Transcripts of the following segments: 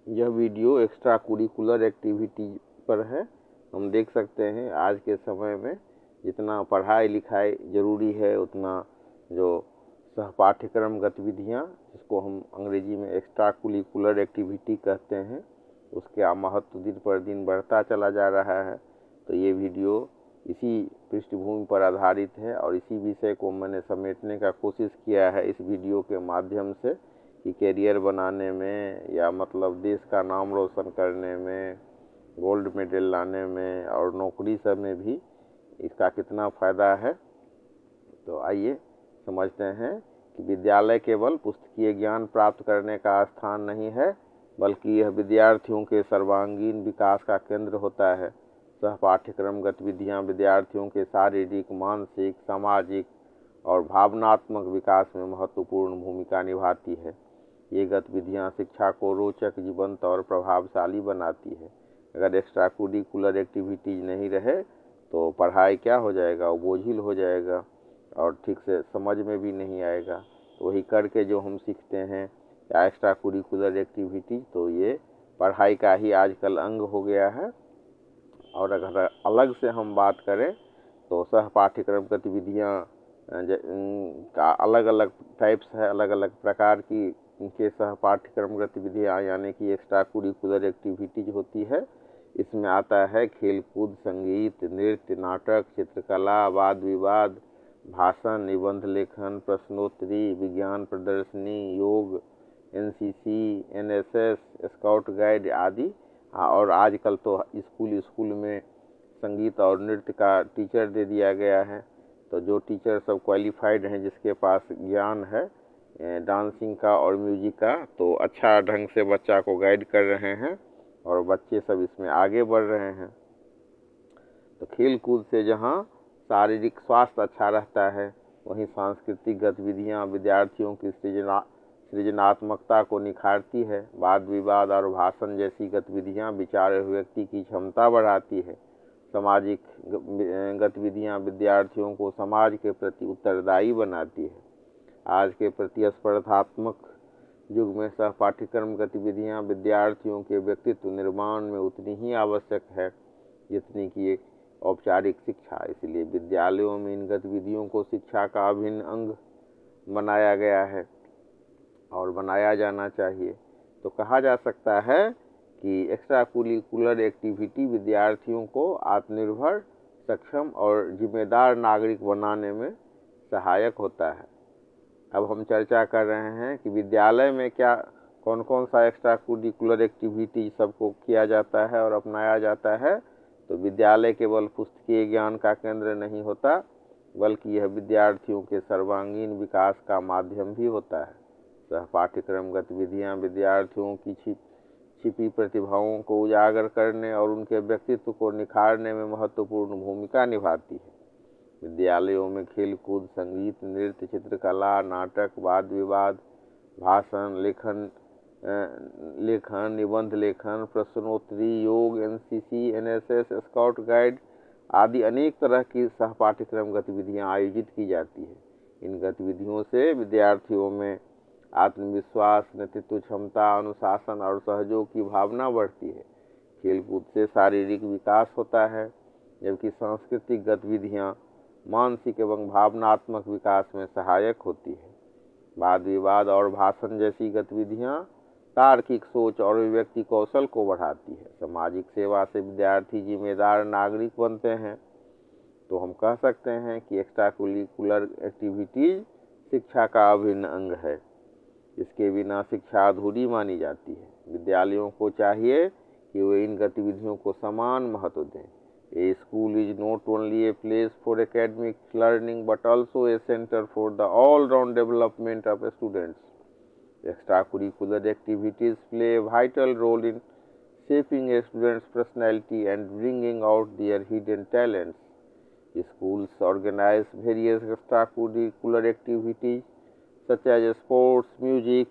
यह video extra curricular activity पर है। हम देख सकते हैं आज के समय में जितना पढ़ाई लिखाई ज़रूरी है उतना जो सहपाठ्यक्रम गतिविधियाँ, जिसको हम अंग्रेजी में एक्स्ट्रा कुरिकुलर एक्टिविटी कहते हैं, उसका महत्व दिन पर दिन बढ़ता चला जा रहा है। तो ये वीडियो इसी पृष्ठभूमि पर आधारित है और इसी विषय को मैंने समेटने का कोशिश किया है इस वीडियो के माध्यम से कि कैरियर बनाने में या मतलब देश का नाम रोशन करने में, गोल्ड मेडल लाने में और नौकरी सब में भी इसका कितना फ़ायदा है। तो आइए समझते हैं कि विद्यालय केवल पुस्तकीय ज्ञान प्राप्त करने का स्थान नहीं है, बल्कि यह विद्यार्थियों के सर्वांगीण विकास का केंद्र होता है। सहपाठ्यक्रम गतिविधियां विद्यार्थियों के शारीरिक, मानसिक, सामाजिक और भावनात्मक विकास में महत्वपूर्ण भूमिका निभाती है। ये गतिविधियां शिक्षा को रोचक, जीवंत और प्रभावशाली बनाती है। अगर एक्स्ट्रा करिकुलर एक्टिविटीज़ नहीं रहे तो पढ़ाई क्या हो जाएगा, वो बोझिल हो जाएगा और ठीक से समझ में भी नहीं आएगा। तो वही करके जो हम सीखते हैं या एक्स्ट्रा करिकुलर एक्टिविटी, तो ये पढ़ाई का ही आजकल अंग हो गया है। और अगर अलग से हम बात करें तो सहपाठ्यक्रम गतिविधियाँ का अलग अलग टाइप्स है, अलग अलग प्रकार की इनके सहपाठ्यक्रम गतिविधियाँ यानी कि एक्स्ट्रा करिकुलर एक्टिविटीज होती है। इसमें आता है खेलकूद, संगीत, नृत्य, नाटक, चित्रकला, वाद विवाद, भाषण, निबंध लेखन, प्रश्नोत्तरी, विज्ञान प्रदर्शनी, योग, एनसीसी, एनएसएस, स्काउट गाइड आदि। और आजकल तो स्कूल में संगीत और नृत्य का टीचर दे दिया गया है। तो जो टीचर सब क्वालिफाइड हैं, जिसके पास ज्ञान है डांसिंग का और म्यूजिक का, तो अच्छा ढंग से बच्चा को गाइड कर रहे हैं और बच्चे सब इसमें आगे बढ़ रहे हैं। तो खेल कूद से जहाँ शारीरिक स्वास्थ्य अच्छा रहता है, वहीं सांस्कृतिक गतिविधियाँ विद्यार्थियों की सृजनात्मकता को निखारती है। वाद विवाद और भाषण जैसी गतिविधियाँ विचार व्यक्ति की क्षमता बढ़ाती है। सामाजिक गतिविधियाँ विद्यार्थियों को समाज के प्रति उत्तरदायी बनाती है। आज के प्रतिस्पर्धात्मक युग में सहपाठ्यक्रम गतिविधियाँ विद्यार्थियों के व्यक्तित्व निर्माण में उतनी ही आवश्यक है जितनी कि एक औपचारिक शिक्षा। इसलिए विद्यालयों में इन गतिविधियों को शिक्षा का अभिन्न अंग बनाया गया है और बनाया जाना चाहिए। तो कहा जा सकता है कि एक्स्ट्रा करिकुलर एक्टिविटी विद्यार्थियों को आत्मनिर्भर, सक्षम और जिम्मेदार नागरिक बनाने में सहायक होता है। अब हम चर्चा कर रहे हैं कि विद्यालय में क्या कौन कौन सा एक्स्ट्रा करिकुलर एक्टिविटी सबको किया जाता है और अपनाया जाता है। तो विद्यालय केवल पुस्तकीय ज्ञान का केंद्र नहीं होता, बल्कि यह विद्यार्थियों के सर्वांगीण विकास का माध्यम भी होता है। सहपाठ्यक्रम गतिविधियाँ विद्यार्थियों की छिपी प्रतिभाओं को उजागर करने और उनके व्यक्तित्व को निखारने में महत्वपूर्ण भूमिका निभाती है। विद्यालयों में खेलकूद, संगीत, नृत्य, चित्रकला, नाटक, वाद विवाद, भाषण, लेखन, निबंध लेखन, प्रश्नोत्तरी, योग, एनसीसी, एनएसएस, स्काउट गाइड आदि अनेक तरह की सहपाठ्यक्रम गतिविधियां आयोजित की जाती है। इन गतिविधियों से विद्यार्थियों में आत्मविश्वास, नेतृत्व क्षमता, अनुशासन और सहयोग की भावना बढ़ती है। खेलकूद से शारीरिक विकास होता है, जबकि सांस्कृतिक गतिविधियां मानसिक एवं भावनात्मक विकास में सहायक होती है। वाद विवाद और भाषण जैसी गतिविधियां तार्किक सोच और अभिव्यक्ति कौशल को बढ़ाती है। सामाजिक सेवा से विद्यार्थी जिम्मेदार नागरिक बनते हैं। तो हम कह सकते हैं कि एक्स्ट्रा करिकुलर एक्टिविटीज शिक्षा का अभिन्न अंग है। इसके बिना शिक्षा अधूरी मानी जाती है। विद्यालयों को चाहिए कि वे इन गतिविधियों को समान महत्व दें। A school is not only a place for academic learning but also a center for the all-round development of students. Extracurricular activities play a vital role in shaping a student's personality and bringing out their hidden talents. Schools organize various extracurricular activities such as sports, music,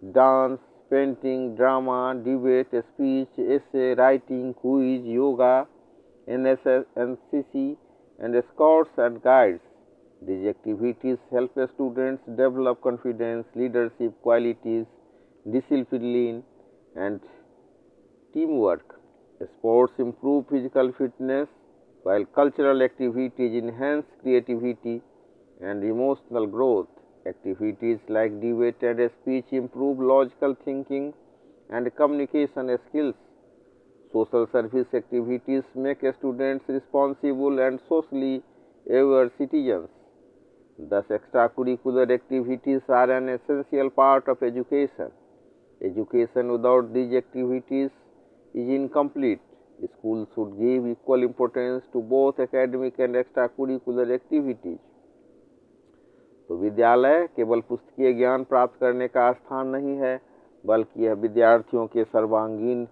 dance, painting, drama, debate, speech, essay, writing, quiz, yoga, NSS, NCC, and scouts and guides. These activities help students develop confidence, leadership qualities, discipline, and teamwork. Sports improve physical fitness, while cultural activities enhance creativity and emotional growth. Activities like debate and speech improve logical thinking and communication skills. Social service activities make students responsible and socially aware citizens. Thus, extracurricular activities are an essential part of education. Education without these activities is incomplete. Schools should give equal importance to both academic and extracurricular activities. तो विद्यालय केवल पुस्तकीय ज्ञान प्राप्त करने का स्थान नहीं है, बल्कि यह विद्यार्थियों के सर्वांगीण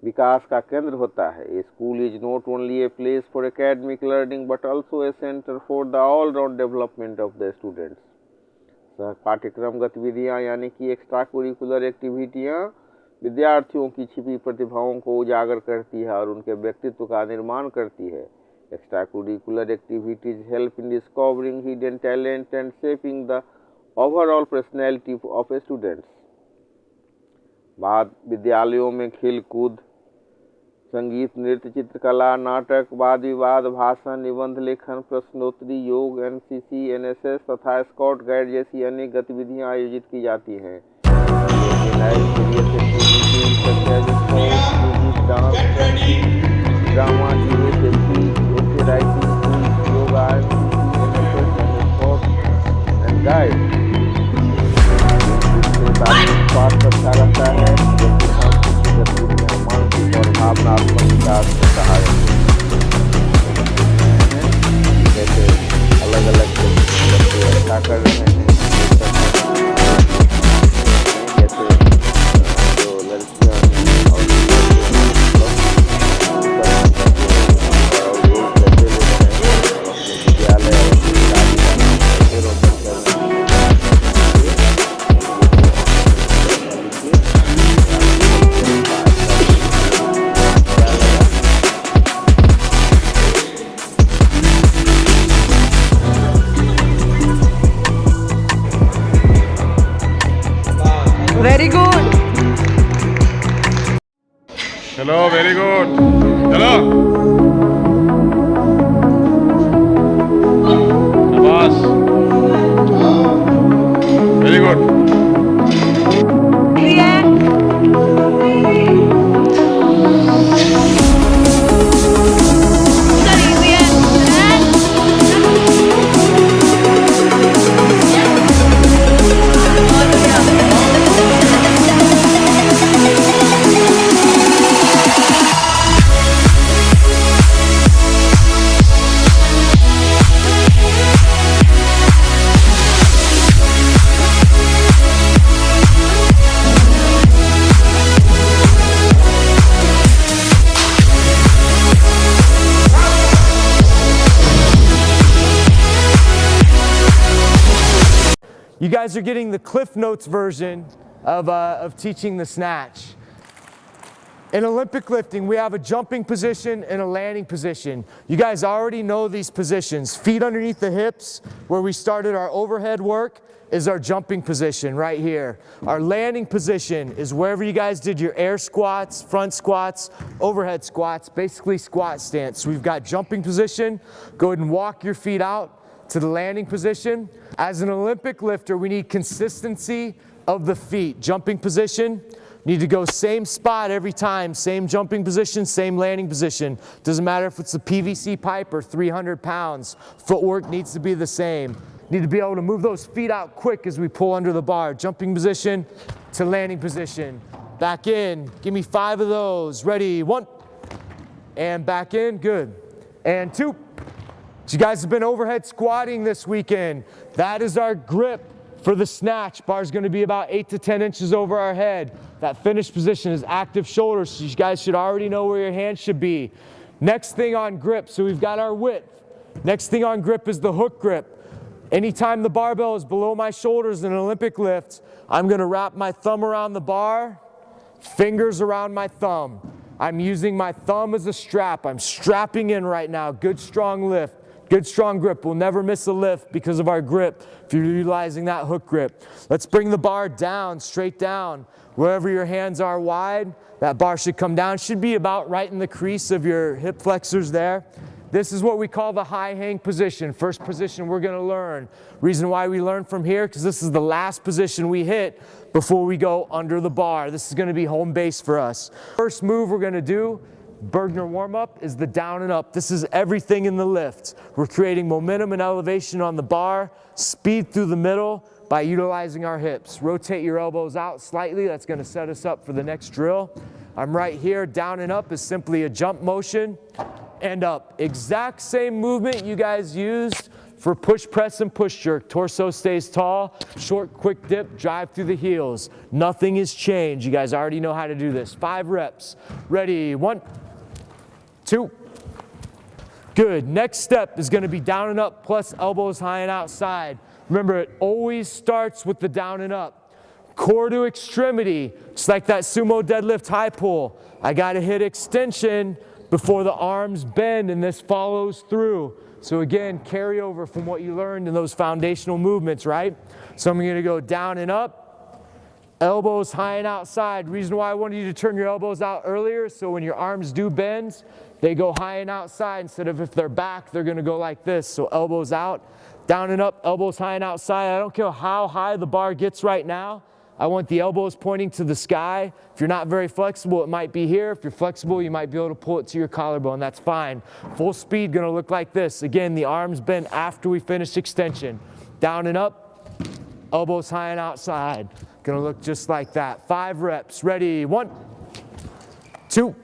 विकास का केंद्र होता है. A school is not only a place for academic learning but also a center for the all-round development of the students. पाठ्यक्रम गतिविधियां यानी कि एक्स्ट्रा करिकुलर एक्टिविटियां विद्यार्थियों की छिपी प्रतिभाओं को उजागर करती है और उनके व्यक्तित्व का निर्माण करती है. Extra curricular activities help in discovering hidden talent and shaping the overall personality of students. बाद विद्यालयों में खेल कूद, संगीत, नृत्य, चित्रकला, नाटक, वाद विवाद, भाषण, निबंध लेखन, प्रश्नोत्तरी, योग, एनसीसी, एनएसएस तथा स्काउट गाइड जैसी अनेक गतिविधियां आयोजित की जाती हैं. Drama, yoga and guide. स्वास्थ्य अच्छा रहता है, मानसिक और भावनात्मक विकास में सहायक जैसे अलग अलग बच्चे अच्छा कर रहे हैं, जैसे जो लड़कियां और विद्यालय Very good. Hello, very good. Hello. Abbas. Very good. You guys are getting the Cliff Notes version of teaching the snatch. In Olympic lifting, we have a jumping position and a landing position. You guys already know these positions. Feet underneath the hips, where we started our overhead work, is our jumping position right here. Our landing position is wherever you guys did your air squats, front squats, overhead squats, basically squat stance. So we've got jumping position. Go ahead and walk your feet out to the landing position. As an Olympic lifter, we need consistency of the feet. Jumping position, need to go same spot every time, same jumping position, same landing position. Doesn't matter if it's a PVC pipe or 300 pounds. Footwork needs to be the same. Need to be able to move those feet out quick as we pull under the bar. Jumping position to landing position. Back in, give me 5 of those. Ready, 1. And back in, good. And 2. So you guys have been overhead squatting this weekend. That is our grip for the snatch. Bar's gonna be about 8 to 10 inches over our head. That finished position is active shoulders, so you guys should already know where your hands should be. Next thing on grip, so we've got our width. Next thing on grip is the hook grip. Anytime the barbell is below my shoulders in an Olympic lift, I'm gonna wrap my thumb around the bar, fingers around my thumb. I'm using my thumb as a strap. I'm strapping in right now. Good strong lift. Good strong grip. We'll never miss a lift because of our grip if you're utilizing that hook grip. Let's bring the bar down, straight down. Wherever your hands are wide, that bar should come down. Should be about right in the crease of your hip flexors there. This is what we call the high hang position. First position we're going to learn. Reason why we learn from here, because this is the last position we hit before we go under the bar. This is going to be home base for us. First move we're going to do, Bergner warm-up, is the down and up. This is everything in the lift. We're creating momentum and elevation on the bar, speed through the middle by utilizing our hips. Rotate your elbows out slightly. That's going to set us up for the next drill. I'm right here. Down and up is simply a jump motion and up. Exact same movement you guys used for push press and push jerk. Torso stays tall, short quick dip, drive through the heels. Nothing has changed. You guys already know how to do this. 5 reps. Ready, 1, 2. Good. Next step is going to be down and up plus elbows high and outside. Remember, it always starts with the down and up. Core to extremity, just like that sumo deadlift high pull. I got to hit extension before the arms bend, and this follows through. So again, carry over from what you learned in those foundational movements, right? So I'm going to go down and up, elbows high and outside. Reason why I wanted you to turn your elbows out earlier, so when your arms do bend, they go high and outside instead of if they're back, they're going to go like this. So elbows out, down and up, elbows high and outside. I don't care how high the bar gets right now. I want the elbows pointing to the sky. If you're not very flexible, it might be here. If you're flexible, you might be able to pull it to your collarbone. That's fine. Full speed gonna look like this. Again, the arms bend after we finish extension. Down and up, elbows high and outside. Gonna look just like that. 5 reps. Ready, 1, 2.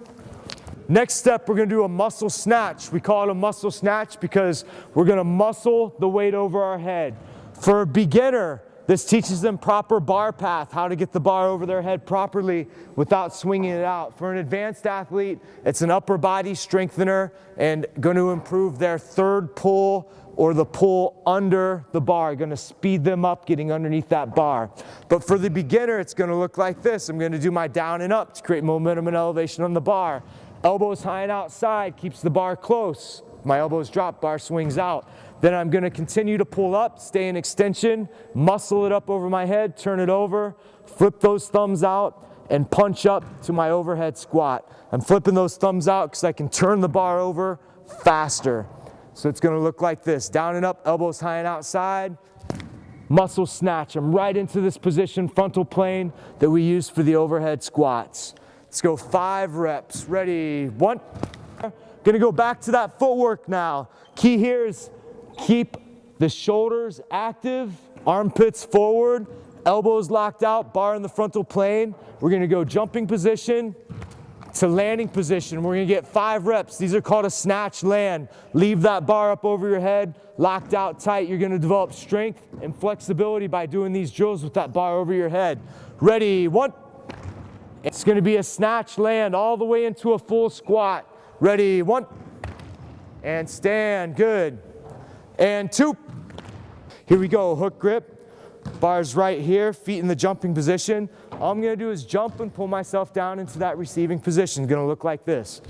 Next step, we're gonna do a muscle snatch. We call it a muscle snatch because we're gonna muscle the weight over our head. For a beginner, this teaches them proper bar path, how to get the bar over their head properly without swinging it out. For an advanced athlete, it's an upper body strengthener and going to improve their third pull or the pull under the bar, going to speed them up getting underneath that bar. But for the beginner, it's going to look like this. I'm going to do my down and up to create momentum and elevation on the bar. Elbows high and outside, keeps the bar close. My elbows drop, bar swings out. Then I'm going to continue to pull up, stay in extension, muscle it up over my head, turn it over, flip those thumbs out, and punch up to my overhead squat. I'm flipping those thumbs out because I can turn the bar over faster. So it's going to look like this. Down and up, elbows high and outside, muscle snatch. I'm right into this position, frontal plane, that we use for the overhead squats. Let's go 5 reps. Ready, 1. Gonna go back to that footwork now. Key here is keep the shoulders active, armpits forward, elbows locked out, bar in the frontal plane. We're gonna go jumping position to landing position. We're gonna get 5 reps. These are called a snatch land. Leave that bar up over your head, locked out tight. You're gonna develop strength and flexibility by doing these drills with that bar over your head. Ready, 1. It's gonna be a snatch land all the way into a full squat. Ready, 1. And stand, good. And 2. Here we go, hook grip. Bars right here, feet in the jumping position. All I'm gonna do is jump and pull myself down into that receiving position. Gonna look like this.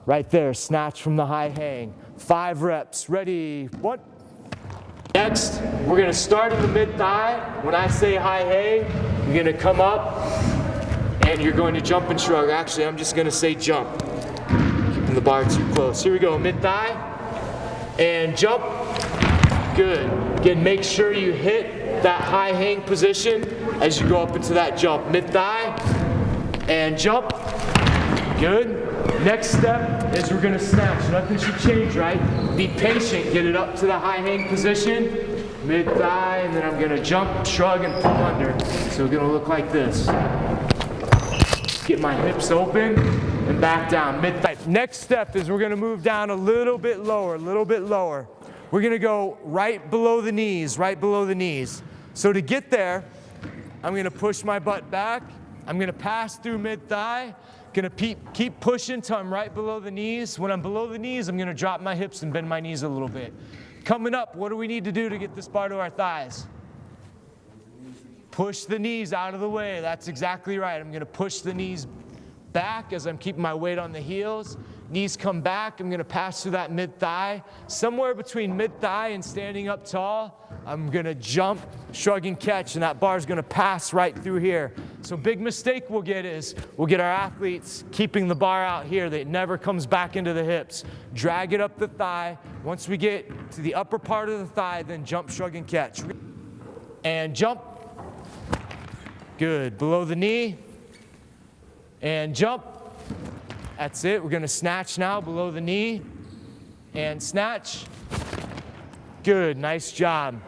Right there, snatch from the high hang. 5 reps, ready, 1. Next, we're gonna start in the mid thigh. When I say high hang, you're gonna come up and you're going to jump and shrug. Actually, I'm just gonna say jump. Keeping the bar too close. Here we go, mid thigh. And jump, good. Again, make sure you hit that high hang position as you go up into that jump. Mid-thigh, and jump, good. Next step is we're gonna snatch. Nothing should change, right? Be patient, get it up to the high hang position, mid-thigh, and then I'm gonna jump, shrug, and pull under. So we're gonna look like this. Get my hips open, and back down, mid-thigh. Next step is we're gonna move down a little bit lower, We're gonna go right below the knees, So to get there, I'm gonna push my butt back. I'm gonna pass through mid-thigh. Gonna keep pushing till I'm right below the knees. When I'm below the knees, I'm gonna drop my hips and bend my knees a little bit. Coming up, what do we need to do to get this bar to our thighs? Push the knees out of the way. That's exactly right. I'm gonna push the knees back as I'm keeping my weight on the heels. Knees come back. I'm gonna pass through that mid-thigh. Somewhere between mid-thigh and standing up tall, I'm gonna jump, shrug and catch, and that bar's gonna pass right through here. So big mistake we'll get is, we'll get our athletes keeping the bar out here that it never comes back into the hips. Drag it up the thigh. Once we get to the upper part of the thigh, then jump, shrug and catch. And jump. Good, below the knee. And jump. That's it, we're gonna snatch now, below the knee, and snatch. Good, nice job.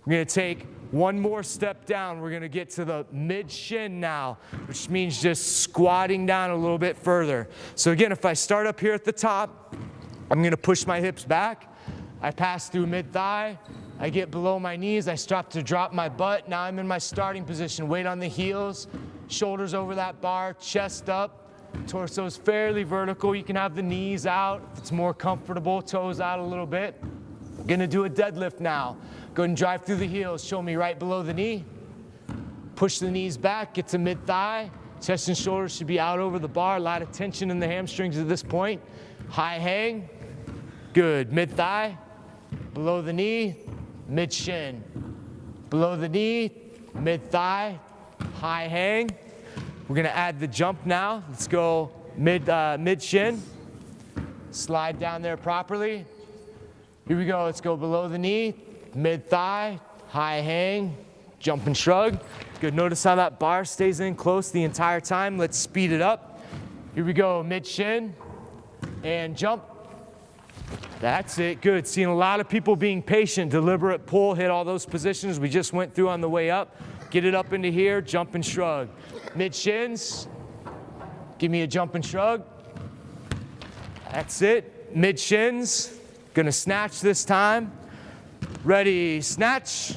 We're gonna take one more step down. We're gonna get to the mid-shin now, which means just squatting down a little bit further. So again, if I start up here at the top, I'm gonna push my hips back. I pass through mid-thigh. I get below my knees. I start to drop my butt. Now I'm in my starting position. Weight on the heels, shoulders over that bar, chest up. Torso's fairly vertical. You can have the knees out if it's more comfortable, toes out a little bit. Gonna do a deadlift now. Go ahead and drive through the heels. Show me right below the knee. Push the knees back, get to mid-thigh. Chest and shoulders should be out over the bar. A lot of tension in the hamstrings at this point. High hang. Good. Mid-thigh, below the knee, mid-shin. Below the knee, mid-thigh, high hang. We're gonna add the jump now. Let's go mid-shin. Slide down there properly. Here we go, let's go below the knee, mid-thigh, high hang, jump and shrug. Good, notice how that bar stays in close the entire time. Let's speed it up. Here we go, mid-shin, and jump. That's it, good. Seeing a lot of people being patient, deliberate pull, hit all those positions we just went through on the way up. Get it up into here, jump and shrug. Mid-shins, give me a jump and shrug. That's it, mid-shins. Gonna snatch this time. Ready, snatch.